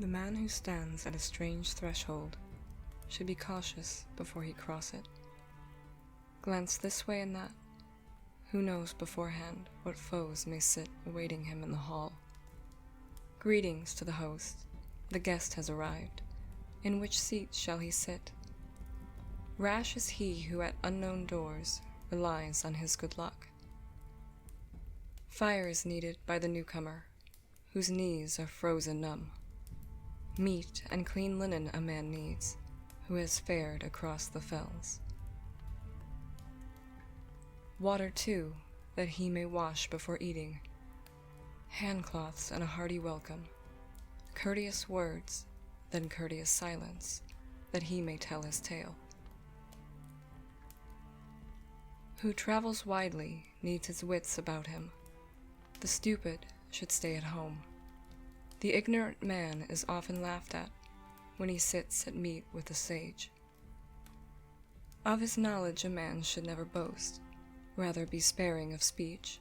The man who stands at a strange threshold should be cautious before he cross it. Glance this way and that. Who knows beforehand what foes may sit awaiting him in the hall? Greetings to the host. The guest has arrived. In which seat shall he sit? Rash is he who at unknown doors relies on his good luck. Fire is needed by the newcomer, whose knees are frozen numb. Meat and clean linen a man needs, who has fared across the fells. Water, too, that he may wash before eating. Handcloths and a hearty welcome. Courteous words, then courteous silence, that he may tell his tale. Who travels widely needs his wits about him. The stupid should stay at home. The ignorant man is often laughed at when he sits at meat with the sage. Of his knowledge a man should never boast, rather be sparing of speech.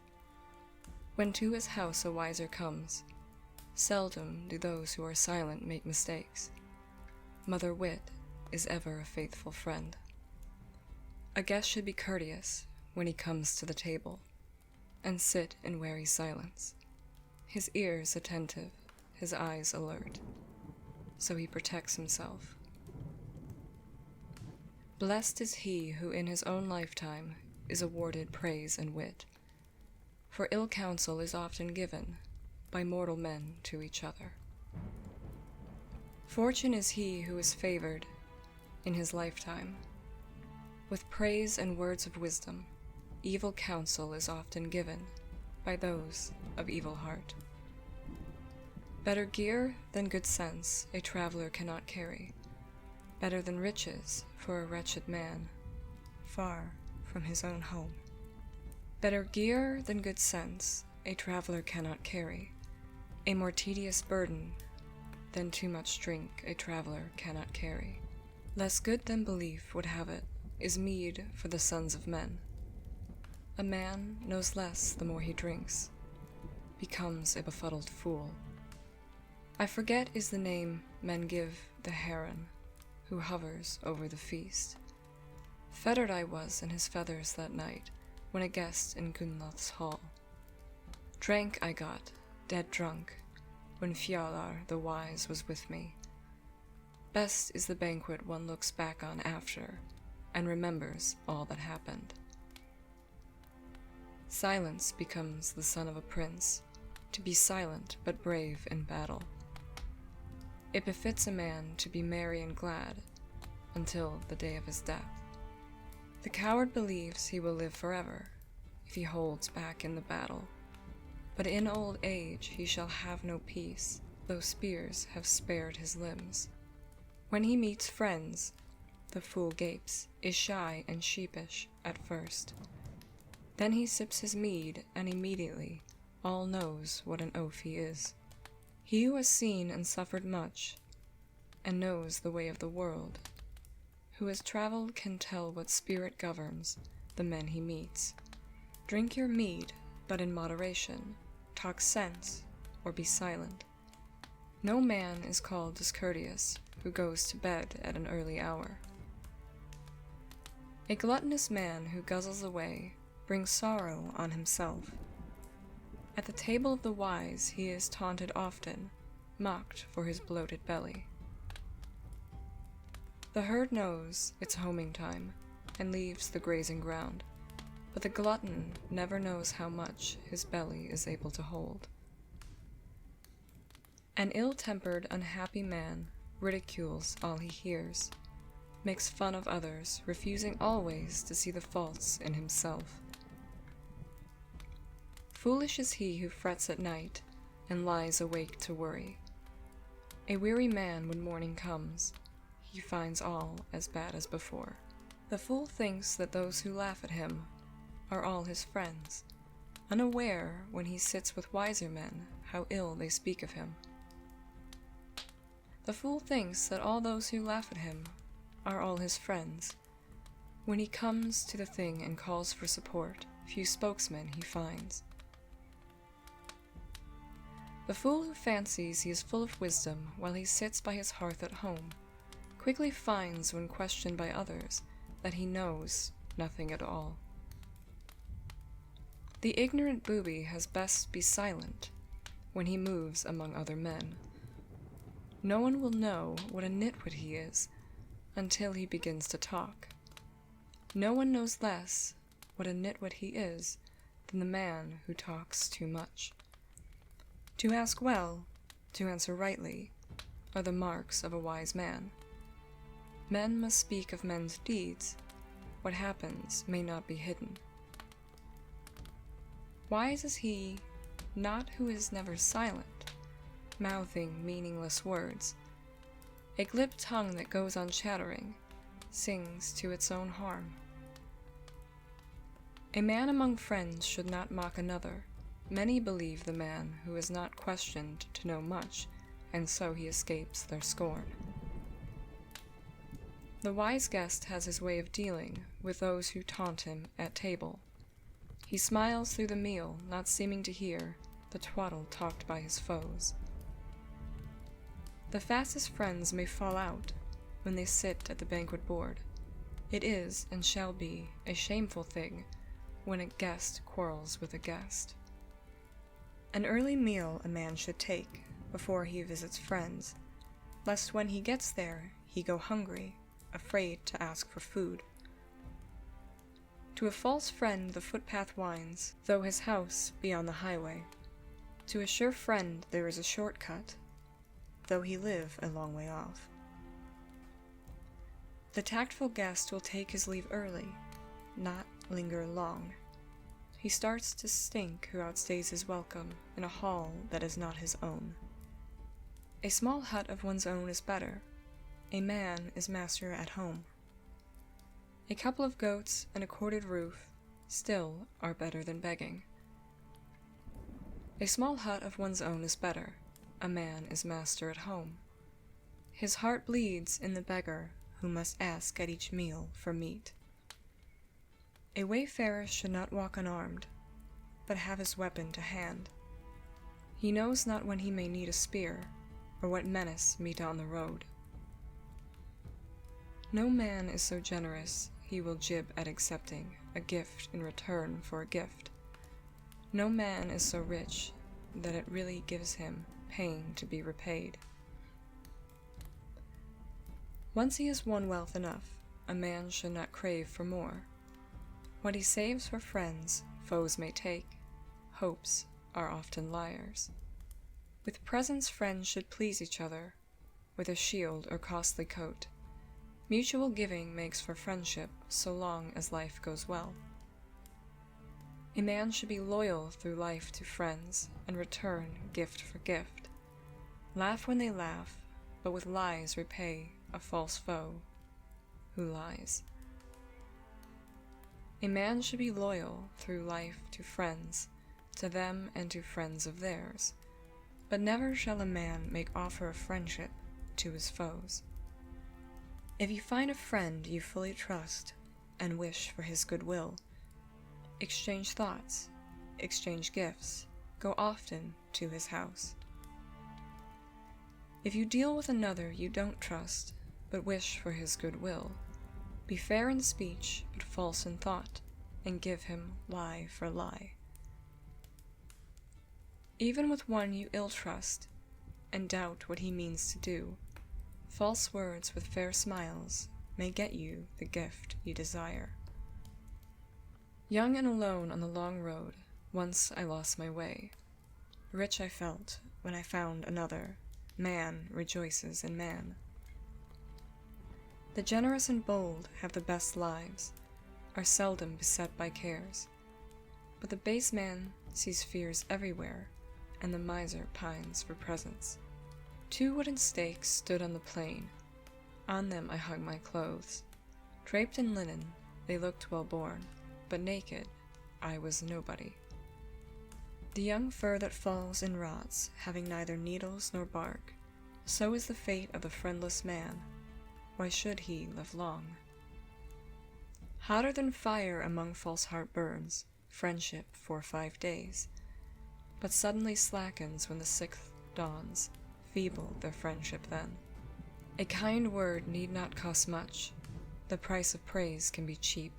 When to his house a wiser comes, seldom do those who are silent make mistakes. Mother Wit is ever a faithful friend. A guest should be courteous when he comes to the table, and sit in wary silence, his ears attentive, his eyes alert, so he protects himself. Blessed is he who in his own lifetime is awarded praise and wit, for ill counsel is often given by mortal men to each other. Fortune is he who is favored in his lifetime. With praise and words of wisdom, evil counsel is often given by those of evil heart. Better gear than good sense a traveler cannot carry. Better than riches for a wretched man, far from his own home. Better gear than good sense a traveler cannot carry. A more tedious burden than too much drink a traveler cannot carry. Less good than belief would have it is mead for the sons of men. A man knows less the more he drinks, becomes a befuddled fool. I forget is the name men give the heron who hovers over the feast. Fettered I was in his feathers that night when a guest in Gunnloth's hall. Drank I got, dead drunk, when Fjalar the wise was with me. Best is the banquet one looks back on after and remembers all that happened. Silence becomes the son of a prince, to be silent but brave in battle. It befits a man to be merry and glad until the day of his death. The coward believes he will live forever if he holds back in the battle, but in old age he shall have no peace, though spears have spared his limbs. When he meets friends, the fool gapes, is shy and sheepish at first. Then he sips his mead, and immediately all knows what an oaf he is. He who has seen and suffered much, and knows the way of the world, who has traveled can tell what spirit governs the men he meets. Drink your mead, but in moderation. Talk sense, or be silent. No man is called discourteous who goes to bed at an early hour. A gluttonous man who guzzles away brings sorrow on himself. At the table of the wise he is taunted often, mocked for his bloated belly. The herd knows its homing time and leaves the grazing ground, but the glutton never knows how much his belly is able to hold. An ill-tempered, unhappy man ridicules all he hears, makes fun of others, refusing always to see the faults in himself. Foolish is he who frets at night and lies awake to worry. A weary man when morning comes, he finds all as bad as before. The fool thinks that those who laugh at him are all his friends, unaware when he sits with wiser men how ill they speak of him. The fool thinks that all those who laugh at him are all his friends. When he comes to the thing and calls for support, few spokesmen he finds. The fool who fancies he is full of wisdom while he sits by his hearth at home, quickly finds when questioned by others that he knows nothing at all. The ignorant booby has best be silent when he moves among other men. No one will know what a nitwit he is until he begins to talk. No one knows less what a nitwit he is than the man who talks too much. To ask well, to answer rightly, are the marks of a wise man. Men must speak of men's deeds. What happens may not be hidden. Wise is he, not who is never silent, mouthing meaningless words. A glib tongue that goes on chattering sings to its own harm. A man among friends should not mock another. Many believe the man who is not questioned to know much, and so he escapes their scorn. The wise guest has his way of dealing with those who taunt him at table. He smiles through the meal, not seeming to hear the twaddle talked by his foes. The fastest friends may fall out when they sit at the banquet board. It is, and shall be, a shameful thing when a guest quarrels with a guest. An early meal a man should take before he visits friends, lest when he gets there he go hungry, afraid to ask for food. To a false friend the footpath winds, though his house be on the highway. To a sure friend there is a shortcut, though he live a long way off. The tactful guest will take his leave early, not linger long. He starts to stink who outstays his welcome in a hall that is not his own. A small hut of one's own is better. A man is master at home. A couple of goats and a corded roof still are better than begging. A small hut of one's own is better. A man is master at home. His heart bleeds in the beggar who must ask at each meal for meat. A wayfarer should not walk unarmed, but have his weapon to hand. He knows not when he may need a spear, or what menace meet on the road. No man is so generous he will jib at accepting a gift in return for a gift. No man is so rich that it really gives him pain to be repaid. Once he has won wealth enough, a man should not crave for more. What he saves for friends, foes may take. Hopes are often liars. With presents friends should please each other, with a shield or costly coat. Mutual giving makes for friendship so long as life goes well. A man should be loyal through life to friends, and return gift for gift. Laugh when they laugh, but with lies repay a false foe who lies. A man should be loyal through life to friends, to them and to friends of theirs, but never shall a man make offer of friendship to his foes. If you find a friend you fully trust and wish for his goodwill, exchange thoughts, exchange gifts, go often to his house. If you deal with another you don't trust, but wish for his goodwill, be fair in speech, but false in thought, and give him lie for lie. Even with one you ill trust, and doubt what he means to do, false words with fair smiles may get you the gift you desire. Young and alone on the long road, once I lost my way. Rich I felt when I found another. Man rejoices in man. The generous and bold have the best lives, are seldom beset by cares. But the base man sees fears everywhere, and the miser pines for presents. 2 wooden stakes stood on the plain. On them I hung my clothes. Draped in linen, they looked well born, but naked I was nobody. The young fir that falls and rots, having neither needles nor bark, so is the fate of the friendless man. Why should he live long? Hotter than fire among false heart burns friendship for 5 days. but suddenly slackens when the sixth dawns, feeble their friendship then. A kind word need not cost much, the price of praise can be cheap.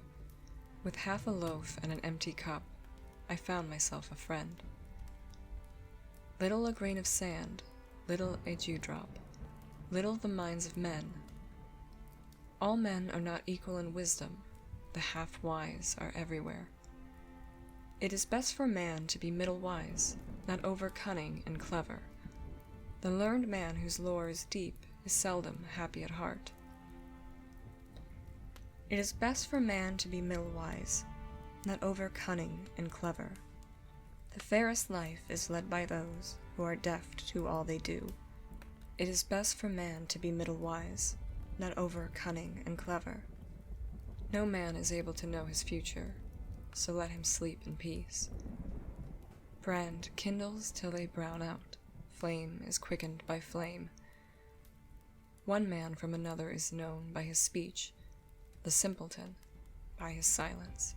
With half a loaf and an empty cup, I found myself a friend. Little a grain of sand, little a dewdrop, little the minds of men. All men are not equal in wisdom, the half-wise are everywhere. It is best for man to be middle-wise, not over-cunning and clever. The learned man whose lore is deep is seldom happy at heart. It is best for man to be middle-wise, not over-cunning and clever. The fairest life is led by those who are deft to all they do. It is best for man to be middle-wise, not over-cunning and clever. No man is able to know his future, so let him sleep in peace. Brand kindles till they brown out, flame is quickened by flame. One man from another is known by his speech, the simpleton by his silence.